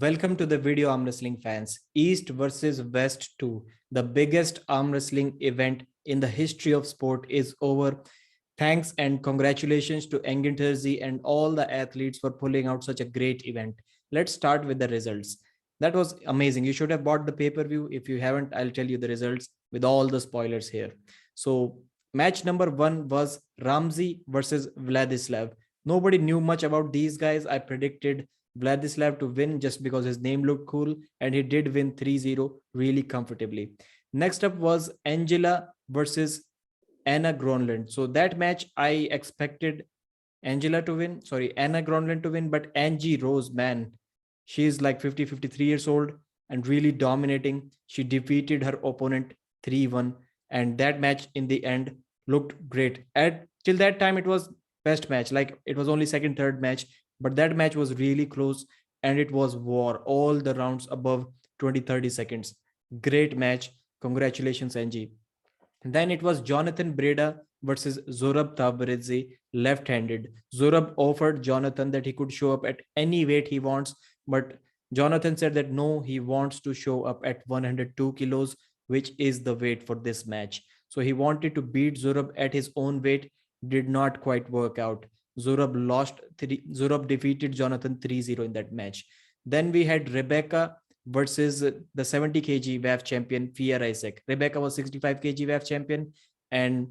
Welcome to the video arm wrestling fans. East versus West 2. The biggest arm wrestling event in the history of sport is over. Thanks and congratulations to Engin Terzi and all the athletes for pulling out such a great event. Let's start with the results. That was amazing. You should have bought the pay-per-view. If you haven't, I'll tell you the results with all the spoilers here. So, match number 1 was Ramzi versus Vladislav. Nobody knew much about these guys. I predicted Vladyslabs to win just because his name looked cool, and he did win 3-0 really comfortably. Next up was Angela versus Anna Gronlund. So that match I expected Anna Gronlund to win, but Angie Rose, man, she's like 50, 53 years old and really dominating. She defeated her opponent 3-1, and that match in the end looked great. At till that time, it was best match. Like it was only second, third match, but that match was really close and it was war all the rounds above 20, 30 seconds. Great match. Congratulations, Angie. Then it was Jonathan Breda versus Zurab Tavbaridze, left-handed. Zurab offered Jonathan that he could show up at any weight he wants, but Jonathan said that no, he wants to show up at 102 kilos, which is the weight for this match. So he wanted to beat Zurab at his own weight, did not quite work out. Zurab defeated Jonathan 3-0 in that match. Then we had Rebecca versus the 70 kg WAF champion Fia Reisek. Rebecca was 65 kg WAF champion, and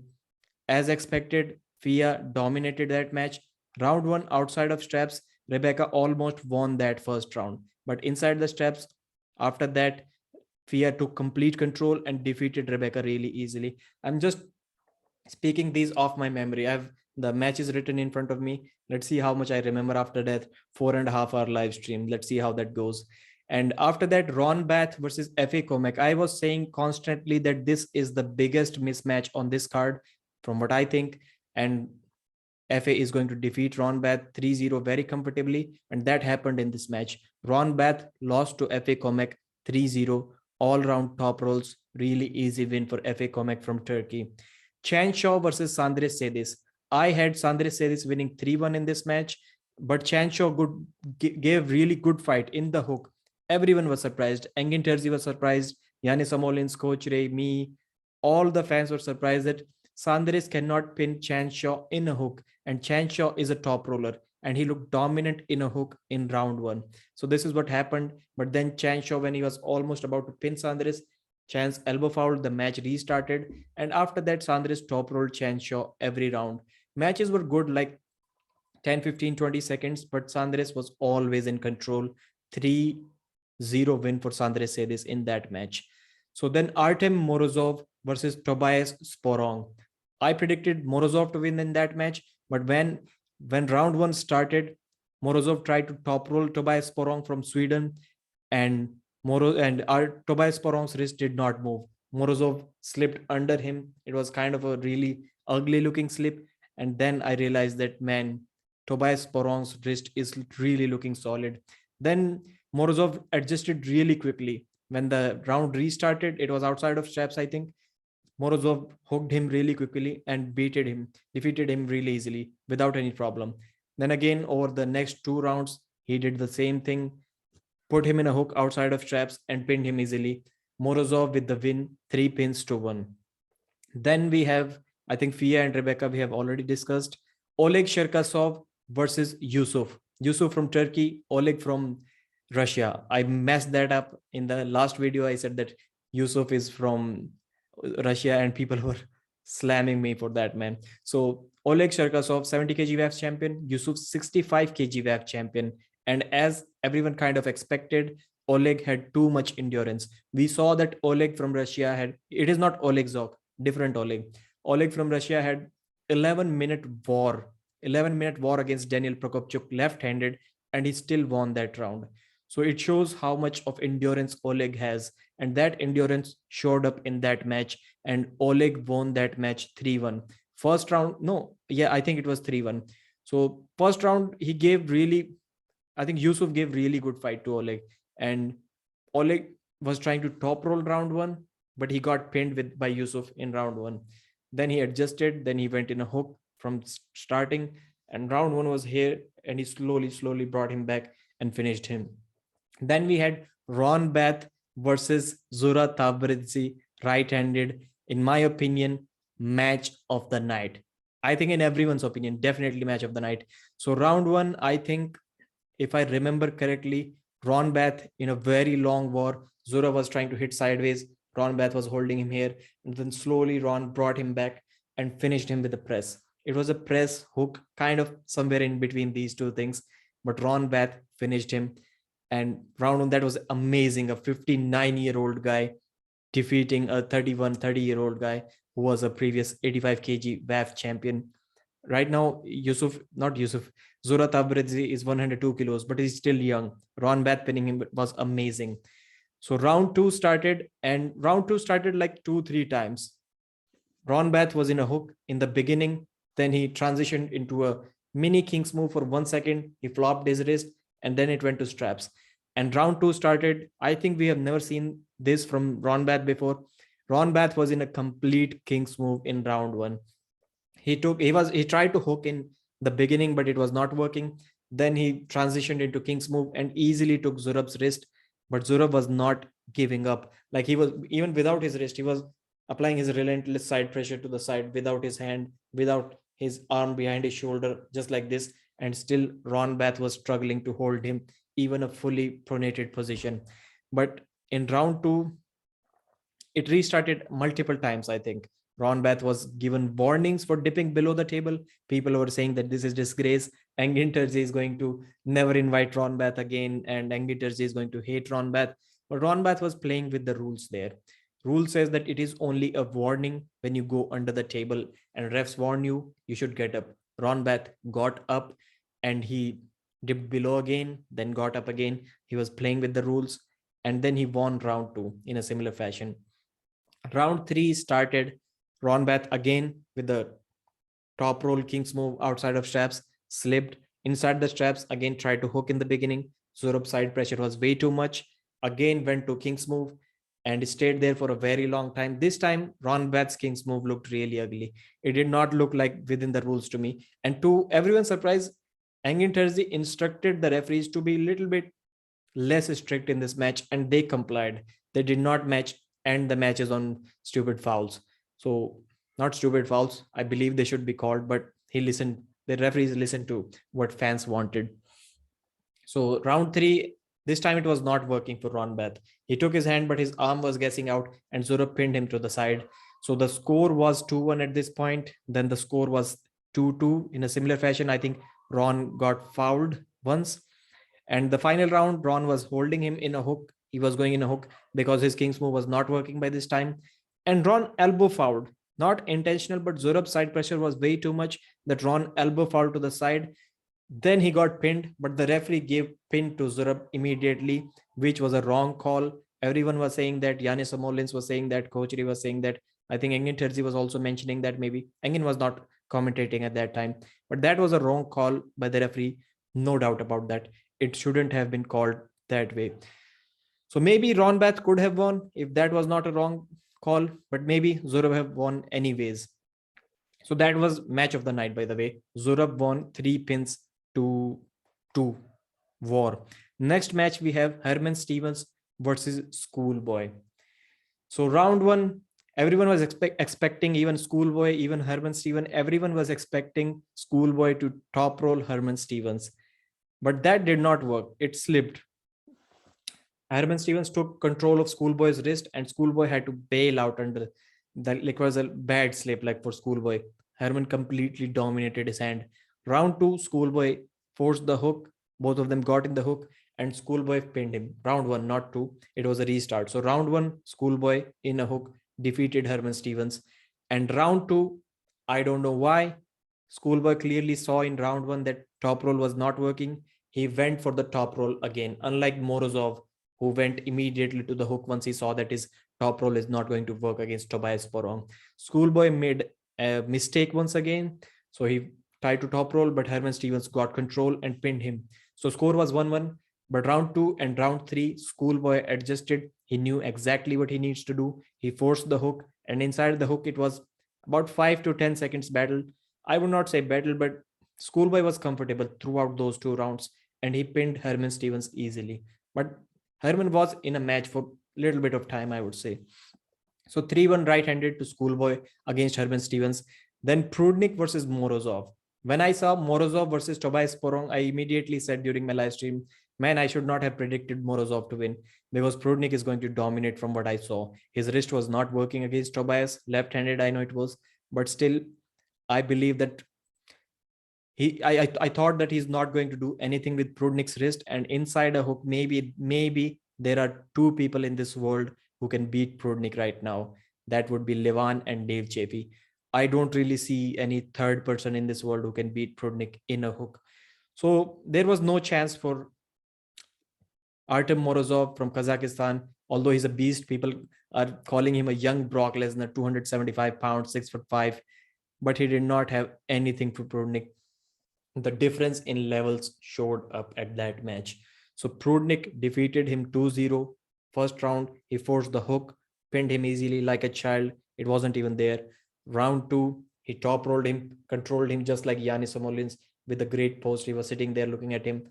as expected, Fia dominated that match. Round 1 outside of straps, Rebecca almost won that first round, but inside the straps, after that, Fia took complete control and defeated Rebecca really easily. I'm just speaking these off my memory. I've the match is written in front of me. Let's see how much I remember after that 4.5 hour live stream. Let's see how that goes. And after that, Ron Bath versus Efe Komek. I was saying constantly that this is the biggest mismatch on this card, from what I think. And Efe is going to defeat Ron Bath 3-0 very comfortably. And that happened in this match. Ron Bath lost to Efe Komek 3-0. All round top rolls. Really easy win for Efe Komek from Turkey. Chan Shaw versus Sandris Sedis. I had Sandris Sedis winning 3-1 in this match, but Chan Shaw gave really good fight in the hook. Everyone was surprised. Engin Terzi was surprised. Yannis Amolins, Coach Ray, me, all the fans were surprised that Sandris cannot pin Chan Shaw in a hook, and Chan Shaw is a top roller, and he looked dominant in a hook in round 1. So this is what happened. But then Chan Shaw, when he was almost about to pin Sandris, Chan's elbow foul, the match restarted, and after that, Sandris top rolled Chan Shaw every round. Matches were good, like 10, 15, 20 seconds, but Sandris was always in control. 3-0 win for Sandris Sedis in that match. So then Artyom Morozov versus Tobias Sporrong. I predicted Morozov to win in that match, but when round 1 started, Morozov tried to top roll Tobias Sporrong from Sweden, and Tobias Sporrong's wrist did not move. Morozov slipped under him. It was kind of a really ugly looking slip. And then I realized that, man, Tobias Sporrong's wrist is really looking solid. Then Morozov adjusted really quickly. When the round restarted, it was outside of straps, I think. Morozov hooked him really quickly and defeated him really easily without any problem. Then again, over the next 2 rounds, he did the same thing, put him in a hook outside of straps and pinned him easily. Morozov with the win, 3-1. Then we have, I think Fia and Rebecca, we have already discussed. Oleg Sherkasov versus Yusuf. Yusuf from Turkey, Oleg from Russia. I messed that up in the last video. I said that Yusuf is from Russia and people were slamming me for that, man. So Oleg Sherkasov, 70 kg WAF champion, Yusuf 65 kg WAF champion. And as everyone kind of expected, Oleg had too much endurance. We saw that Oleg from Russia it is not Oleg Zhokh, different Oleg. Oleg from Russia had 11-minute war, 11-minute war against Daniel Prokopchuk left-handed, and he still won that round. So it shows how much of endurance Oleg has, and that endurance showed up in that match, and Oleg won that match 3-1. First round, no, yeah, I think it was 3-1. So first round, I think Yusuf gave really good fight to Oleg, and Oleg was trying to top roll round 1, but he got pinned by Yusuf in round 1. Then he adjusted, then he went in a hook from starting, and round 1 was here, and he slowly brought him back and finished him. Then we had Ron Bath versus Zura Tavbaridze, right-handed. In my opinion, match of the night. I think in everyone's opinion, definitely match of the night. So round one, I think if I remember correctly, Ron Bath in a very long war, Zura was trying to hit sideways. Ron Bath was holding him here, and then slowly Ron brought him back and finished him with a press. It was a press hook, kind of somewhere in between these two things, but Ron Bath finished him. And round one, that was amazing. A 59-year-old guy defeating a 30-year-old guy who was a previous 85 kg WAF champion. Right now, Zura Tavbaridze is 102 kilos, but he's still young. Ron Bath pinning him was amazing. So round two started, and round two started like 2-3 times. Ron Bath was in a hook in the beginning. Then he transitioned into a mini King's move for 1 second. He flopped his wrist, and then it went to straps. And round two started. I think we have never seen this from Ron Bath before. Ron Bath was in a complete King's move in round one. He tried to hook in the beginning, but it was not working. Then he transitioned into King's move and easily took Zurab's wrist, but Zurab was not giving up. Like, he was, even without his wrist, he was applying his relentless side pressure to the side without his hand, without his arm behind his shoulder, just like this. And still, Ron Bath was struggling to hold him, even a fully pronated position. But in round two, it restarted multiple times. I think Ron Bath was given warnings for dipping below the table. People were saying that this is disgrace. Angie is going to never invite Ron Bath again, and Angie is going to hate Ron Bath. But Ron Bath was playing with the rules there. Rule says that it is only a warning when you go under the table, and refs warn you, you should get up. Ron Bath got up and he dipped below again, then got up again. He was playing with the rules, and then he won round two in a similar fashion. Round three started. Ron Bath again with the top roll King's move outside of straps, slipped inside the straps, again tried to hook in the beginning. Zurab side pressure was way too much. Again went to King's move and stayed there for a very long time. This time, Ron Bath's King's move looked really ugly. It did not look like within the rules to me. And to everyone's surprise, Angie instructed the referees to be a little bit less strict in this match, and they complied. They did not end the matches on stupid fouls. So, not stupid fouls, I believe they should be called, but the referees listened to what fans wanted. So round three, this time it was not working for Ron Bath. He took his hand, but his arm was guessing out, and Zurab pinned him to the side. So the score was 2-1 at this point. Then the score was 2-2 in a similar fashion. I think Ron got fouled once. And the final round, Ron was holding him in a hook. He was going in a hook because his King's move was not working by this time. And Ron elbow fouled. Not intentional, but Zurab's side pressure was way too much that Ron elbow fouled to the side. Then he got pinned, but the referee gave pin to Zurab immediately, which was a wrong call. Everyone was saying that. Yanis Amolins was saying that. Kochri was saying that. I think Engin Terzi was also mentioning that maybe. Engin was not commentating at that time. But that was a wrong call by the referee. No doubt about that. It shouldn't have been called that way. So maybe Ron Bath could have won if that was not a wrong call, but maybe Zurab have won anyways. So that was match of the night, by the way. Zurab won 3 pins to 2 war. Next match we have Herman Stevens versus Schoolboy. So round one, everyone was expecting, even Schoolboy, even Herman Stevens, everyone was expecting Schoolboy to top roll Herman Stevens. But that did not work. It slipped. Herman Stevens took control of Schoolboy's wrist, and Schoolboy had to bail out under that. Like, was a bad slip like for Schoolboy. Herman completely dominated his hand. Round two, Schoolboy forced the hook. Both of them got in the hook, and Schoolboy pinned him. Round one, not two. It was a restart. So round one, Schoolboy in a hook defeated Herman Stevens. And round two, I don't know why. Schoolboy clearly saw in round one that top roll was not working. He went for the top roll again, unlike Morozov, who went immediately to the hook once he saw that his top roll is not going to work against Tobias Sporrong. Schoolboy made a mistake once again. So he tried to top roll, but Herman Stevens got control and pinned him. So score was 1-1. But round two and round three, Schoolboy adjusted. He knew exactly what he needs to do. He forced the hook, and inside the hook, it was about 5 to 10 seconds battle. I would not say battle, but Schoolboy was comfortable throughout those 2 rounds, and he pinned Herman Stevens easily. But Herman was in a match for a little bit of time, I would say. So 3-1 right-handed to Schoolboy against Herman Stevens. Then Prudnik versus Morozov. When I saw Morozov versus Tobias Sporrong, I immediately said during my live stream, man, I should not have predicted Morozov to win because Prudnik is going to dominate from what I saw. His wrist was not working against Tobias, left-handed, I know it was, but still, I believe that I thought that he's not going to do anything with Prudnik's wrist, and inside a hook, maybe there are two people in this world who can beat Prudnik right now. That would be Levan and Dave Chappie. I don't really see any third person in this world who can beat Prudnik in a hook. So there was no chance for Artyom Morozov from Kazakhstan. Although he's a beast, people are calling him a young Brock Lesnar, 275 pounds, 6'5", but he did not have anything for Prudnik. The difference in levels showed up at that match. So Prudnik defeated him 2-0. First round, he forced the hook, pinned him easily like a child. It wasn't even there. Round two, he top rolled him, controlled him just like Yanis Samolins with a great post. He was sitting there looking at him.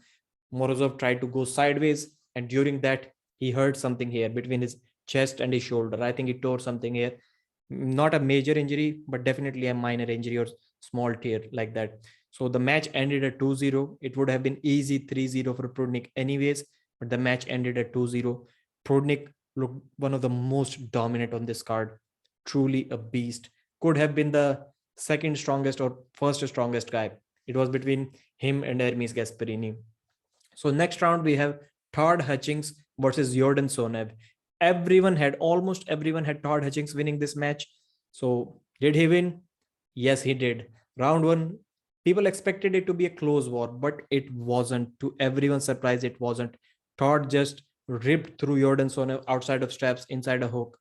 Morozov tried to go sideways, and during that, he hurt something here between his chest and his shoulder. I think he tore something here. Not a major injury, but definitely a minor injury or small tear like that. So the match ended at 2-0. It would have been easy 3-0 for Prudnik anyways, but the match ended at 2-0. Prudnik looked one of the most dominant on this card. Truly a beast. Could have been the second strongest or first strongest guy. It was between him and Ermes Gasparini. So next round we have Todd Hutchings versus Jordan Tsonev. Almost everyone had Todd Hutchings winning this match. So did he win? Yes, he did. Round one, people expected it to be a close war, but it wasn't. To everyone's surprise, it wasn't. Todd just ripped through Jordan Tsonev outside of straps, inside a hook,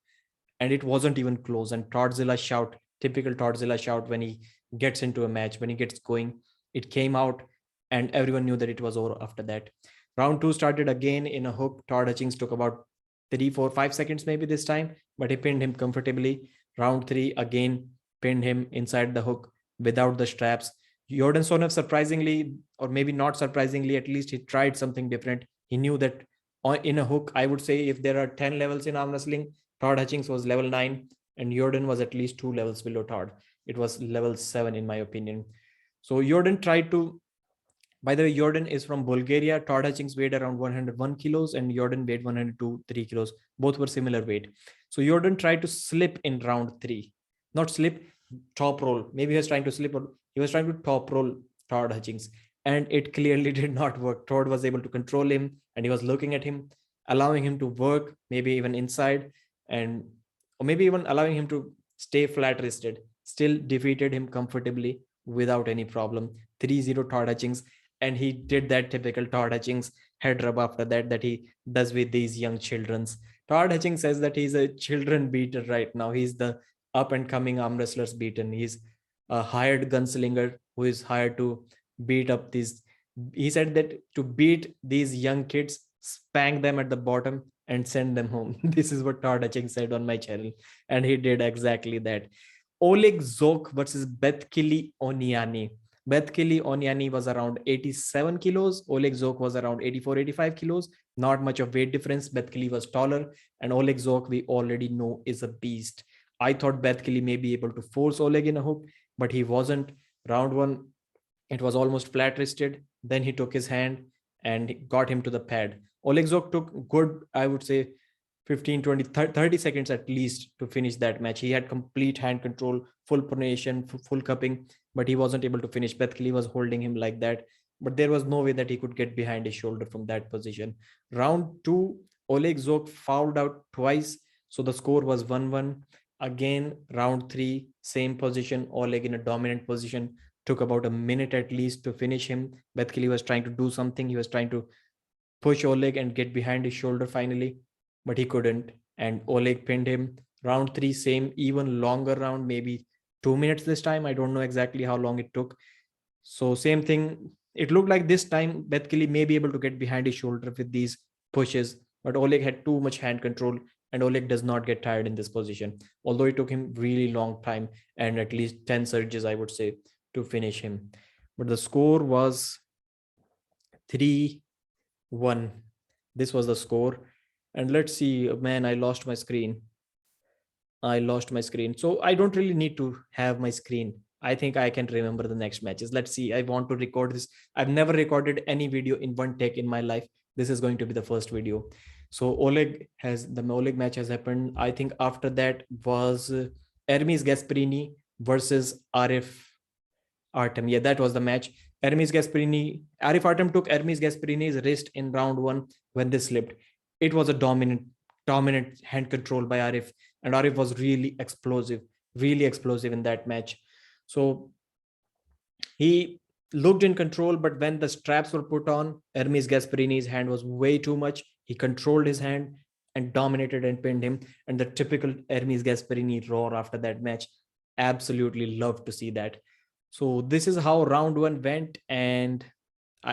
and it wasn't even close. And Toddzilla shout, typical Toddzilla shout when he gets into a match, when he gets going, it came out, and everyone knew that it was over after that. Round two started again in a hook. Todd Hutchings took about 3, 4, 5 seconds maybe this time, but he pinned him comfortably. Round three again pinned him inside the hook without the straps. Jordan Tsonev, surprisingly, or maybe not surprisingly, at least he tried something different. He knew that in a hook, I would say if there are 10 levels in arm wrestling, Todd Hutchings was level 9, and Jordan was at least 2 levels below Todd. It was level 7, in my opinion. So Jordan tried to, by the way, Jordan is from Bulgaria. Todd Hutchings weighed around 101 kilos and Jordan weighed 102, 3 kilos. Both were similar weight. So Jordan tried to slip in round three. Not slip, top roll. Maybe he was trying to slip, or he was trying to top roll Todd Hutchings. And it clearly did not work. Todd was able to control him and he was looking at him, allowing him to work, maybe even inside, and or maybe even allowing him to stay flat wristed. Still defeated him comfortably without any problem. 3-0 Todd Hutchings. And he did that typical Todd Hutchings head rub after that he does with these young children's. Todd Hutchings says that he's a children beater right now. He's the up and coming arm wrestlers beaten. He's a hired gunslinger who is hired to beat up these. He said that to beat these young kids, spank them at the bottom and send them home. This is what Todd Hutchings said on my channel, and he did exactly that. Oleg Zhokh versus Betkili Oniani. Betkili Oniani was around 87 kilos. Oleg Zhokh was around 84, 85 kilos. Not much of weight difference. Betkili was taller, and Oleg Zhokh, we already know, is a beast. I thought Betkili may be able to force Oleg in a hook, but he wasn't. Round one, it was almost flat wristed. Then he took his hand and got him to the pad. Oleg Zhokh took good, I would say, 15, 20, 30 seconds at least to finish that match. He had complete hand control, full pronation, full cupping, but he wasn't able to finish. Betkili was holding him like that, but there was no way that he could get behind his shoulder from that position. Round two, Oleg Zhokh fouled out twice, so the score was 1-1. Again, round three, same position, Oleg in a dominant position. Took about a minute at least to finish him. Betkili was trying to do something. He was trying to push Oleg and get behind his shoulder finally, but he couldn't. And Oleg pinned him. Round three, same, even longer round, maybe 2 minutes this time. I don't know exactly how long it took. So same thing. It looked like this time Betkili may be able to get behind his shoulder with these pushes, but Oleg had too much hand control, and Oleg does not get tired in this position. Although it took him really long time and at least 10 surges, I would say, to finish him. But the score was 3-1. This was the score. And let's see, man, I lost my screen. So I don't really need to have my screen. I think I can remember the next matches. Let's see. I want to record this. I've never recorded any video in one take in my life. This is going to be the first video. So the Oleg match has happened. I think after that was Ermes Gasparini versus Artyom. Yeah, that was the match. Arif Artyom took Ermes Gasparini's wrist in round one when they slipped. It was a dominant hand control by Arif, and Arif was really explosive in that match. So he looked in control, but when the straps were put on, Ermes Gasparini's hand was way too much. He controlled his hand and dominated and pinned him. And the typical Ermes Gasparini roar after that match. Absolutely loved to see that. So this is how round one went, and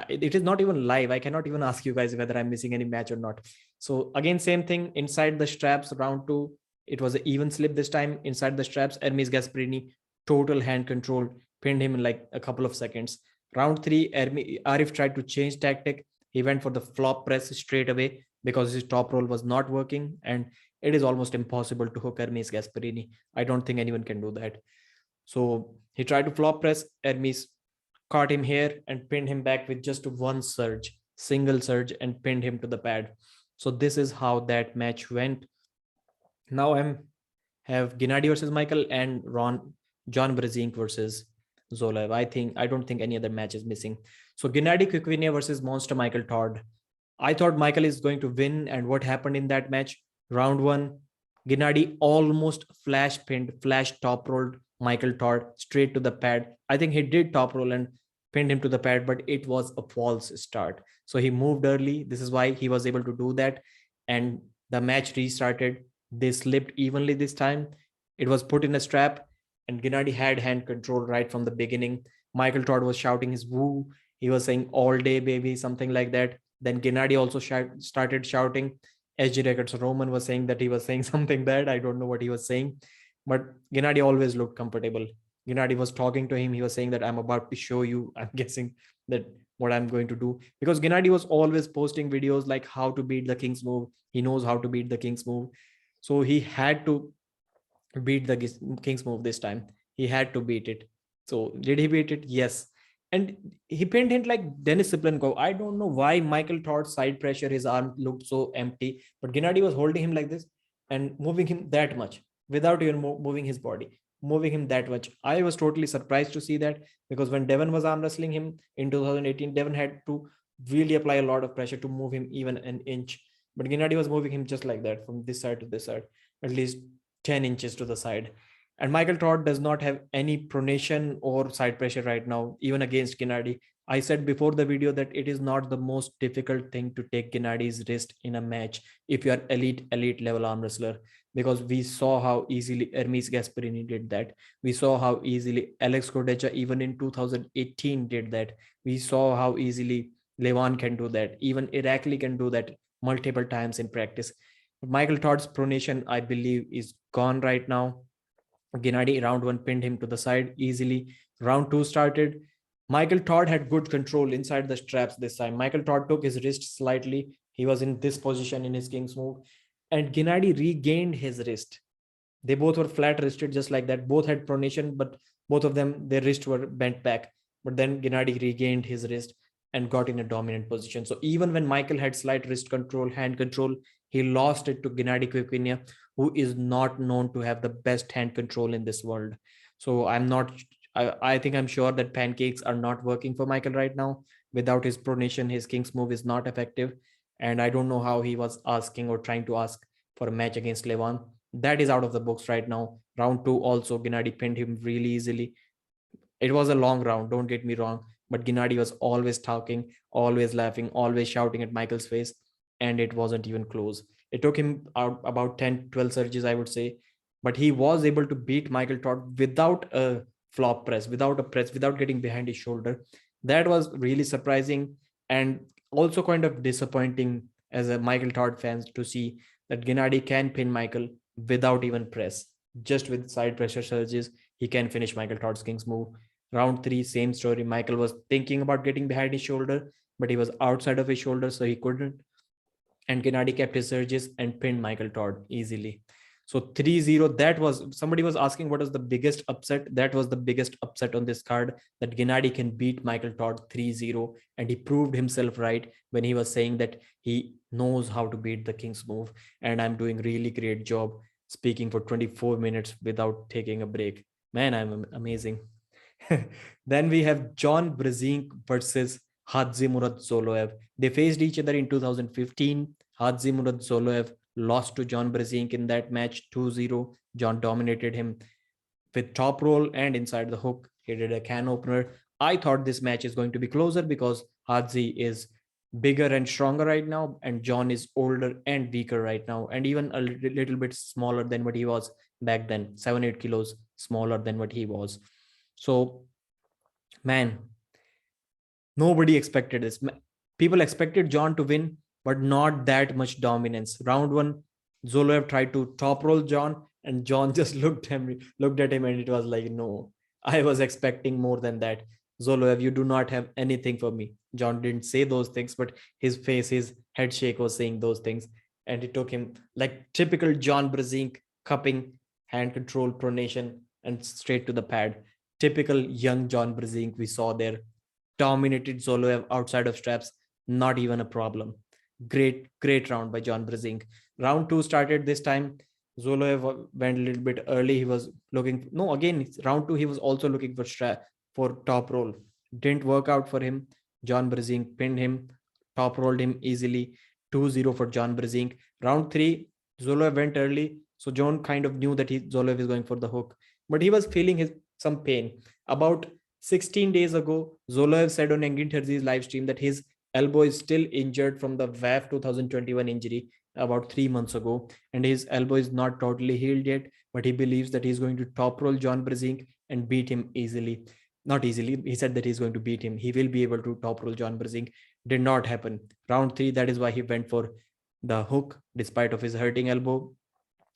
it is not even live. I cannot even ask you guys whether I'm missing any match or not. So again, same thing inside the straps. Round two, it was an even slip this time. Inside the straps, Ermes Gasparini total hand control, pinned him in like a couple of seconds. Round three, Arif tried to change tactic. He went for the flop press straight away because his top roll was not working, and it is almost impossible to hook Ermes Gasparini. I don't think anyone can do that. So he tried to flop press. Hermes caught him here and pinned him back with just one surge, single surge, and pinned him to the pad. So this is how that match went. Now I'm have Genadi versus Michael and John Brzezinski versus Zoloev. I don't think any other match is missing. So Genadi Kvikvinia versus Monster Michael Todd. I thought Michael is going to win, and what happened in that match? Round one, Genadi almost flash top rolled Michael Todd straight to the pad. I think he did top roll and pinned him to the pad, but it was a false start. So he moved early. This is why he was able to do that. And the match restarted. They slipped evenly this time. It was put in a strap, and Genadi had hand control right from the beginning. Michael Todd was shouting his woo. He was saying all day, baby, something like that. Then Genadi also started shouting. SG Records Roman was saying that he was saying something bad. I don't know what he was saying, but Genadi always looked comfortable. Genadi was talking to him. He was saying that I'm about to show you. I'm guessing that what I'm going to do, because Genadi was always posting videos like how to beat the King's move. He knows how to beat the King's move. So he had to beat the King's move this time. He had to beat it. So did he beat it? Yes. And he pinned him like Denis Siplenko. I don't know why Michael Todd's side pressure, his arm looked so empty, but Genadi was holding him like this and moving him that much without even moving his body, moving him that much. I was totally surprised to see that, because when Devon was arm wrestling him in 2018, Devon had to really apply a lot of pressure to move him even an inch. But Genadi was moving him just like that from this side to this side, at least 10 inches to the side. And Michael Todd does not have any pronation or side pressure right now, even against Genadi. I said before the video that it is not the most difficult thing to take Genadi's wrist in a match if you are elite level arm wrestler, because we saw how easily Ermes Gasparini did that. We saw how easily Alex Cordecha even in 2018 did that. We saw how easily Levan can do that. Even Irakli can do that multiple times in practice. Michael Todd's pronation, I believe, is gone right now. Genadi round one pinned him to the side easily. Round two started. Michael Todd had good control inside the straps this time. Michael Todd took his wrist slightly. He was in this position in his King's move, and Genadi regained his wrist. They both were flat wristed just like that. Both had pronation, but both of them, their wrists were bent back. But then Genadi regained his wrist and got in a dominant position. So even when Michael had slight wrist control, hand control, he lost it to Genadi Kvikvinia, who is not known to have the best hand control in this world. So I think I'm sure that pancakes are not working for Michael right now. Without his pronation, his King's move is not effective. And I don't know how he was asking or trying to ask for a match against Levan. That is out of the books right now. Round two also, Genadi pinned him really easily. It was a long round, don't get me wrong, but Genadi was always talking, always laughing, always shouting at Michael's face, and it wasn't even close. It took him out about 10, 12 surges, I would say, but he was able to beat Michael Todd without a flop press, without a press, without getting behind his shoulder. That was really surprising and also kind of disappointing as a Michael Todd fan to see that Genadi can pin Michael without even press. Just with side pressure surges, he can finish Michael Todd's King's move. Round three, same story. Michael was thinking about getting behind his shoulder, but he was outside of his shoulder, so he couldn't. and Genadi kept his surges and pinned Michael Todd easily. So 3-0, that was, somebody was asking what was the biggest upset. That was the biggest upset on this card, that Genadi can beat Michael Todd 3-0. And he proved himself right when he was saying that he knows how to beat the King's move. And I'm doing really great job speaking for 24 minutes without taking a break. Man, I'm amazing. Then we have John Brzezinski versus Hadzimurad Zoloev. They faced each other in 2015. Hadzimurad Zoloev lost to John Brzezinski in that match 2-0. John dominated him with top roll and inside the hook. He did a can opener. I thought this match is going to be closer because Hadzi is bigger and stronger right now, and John is older and weaker right now, and even a little bit smaller than what he was back then, 7-8 kilos smaller than what he was. So, man, nobody expected this. People expected John to win, but not that much dominance. Round one, Zoloev tried to top roll John, and John just looked at him, and it was like, no, I was expecting more than that. Zoloev, you do not have anything for me. John didn't say those things, but his face, his head shake was saying those things. And it took him like typical John Brzezinski, cupping, hand control, pronation, and straight to the pad. Typical young John Brzezinski we saw there. Dominated Zoloev outside of straps, not even a problem. Great round by John Brzezinski. Round two started this time. Zoloev went a little bit early. He was looking, no, again, round two, he was also looking for for top roll. Didn't work out for him. John Brzezinski pinned him, top rolled him easily. 2-0 for John Brzezinski. Round three, Zoloev went early. So John kind of knew that Zoloev is going for the hook, but he was feeling some pain. About 16 days ago, Zoloev said on Engin Terzi's live stream that his elbow is still injured from the WAF 2021 injury about 3 months ago, and his elbow is not totally healed yet, but he believes that he's going to top roll John Brzezinski and beat him easily. Not easily, he said that he's going to beat him. He will be able to top roll John Brzezinski. Did not happen. Round three, that is why he went for the hook despite of his hurting elbow.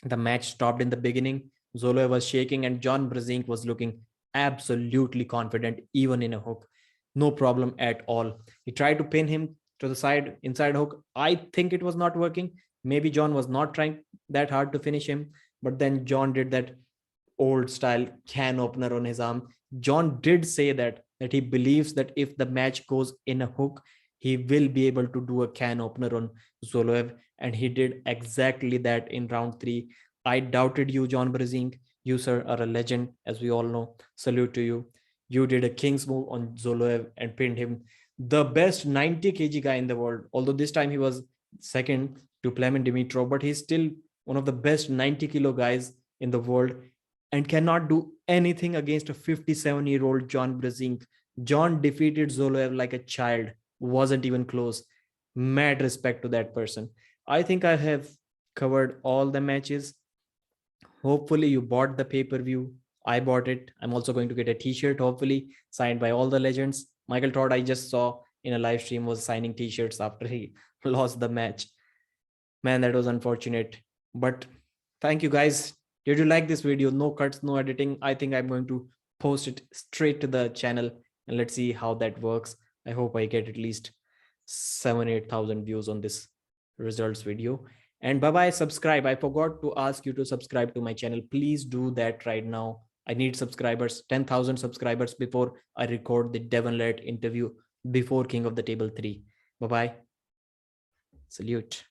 The match stopped in the beginning. Zoloev was shaking and John Brzezinski was looking absolutely confident, even in a hook. No problem at all. He tried to pin him to the side, inside hook. I think it was not working. Maybe John was not trying that hard to finish him, but then John did that old style can opener on his arm. John did say that he believes that if the match goes in a hook, he will be able to do a can opener on Zoloev, and he did exactly that in round three. I doubted you, John Brzezinski. You, sir, are a legend, as we all know. Salute to you. You did a king's move on Zoloev and pinned him. The best 90 kg guy in the world, although this time he was second to Plemen Dimitrov, but he's still one of the best 90 kilo guys in the world and cannot do anything against a 57-year-old John Brzezinski. John defeated Zoloev like a child, wasn't even close. Mad respect to that person. I think I have covered all the matches. Hopefully you bought the pay-per-view. I bought it. I'm also going to get a t-shirt, hopefully signed by all the legends. Michael Todd, I just saw in a live stream, was signing t-shirts after he lost the match. Man, that was unfortunate. But thank you guys. Did you like this video? No cuts, no editing. I think I'm going to post it straight to the channel and let's see how that works. I hope I get at least 7,000-8,000 views on this results video. And bye-bye, subscribe. I forgot to ask you to subscribe to my channel. Please do that right now. I need subscribers, 10,000 subscribers before I record the Devon Laird interview before King of the Table 3. Bye-bye. Salute.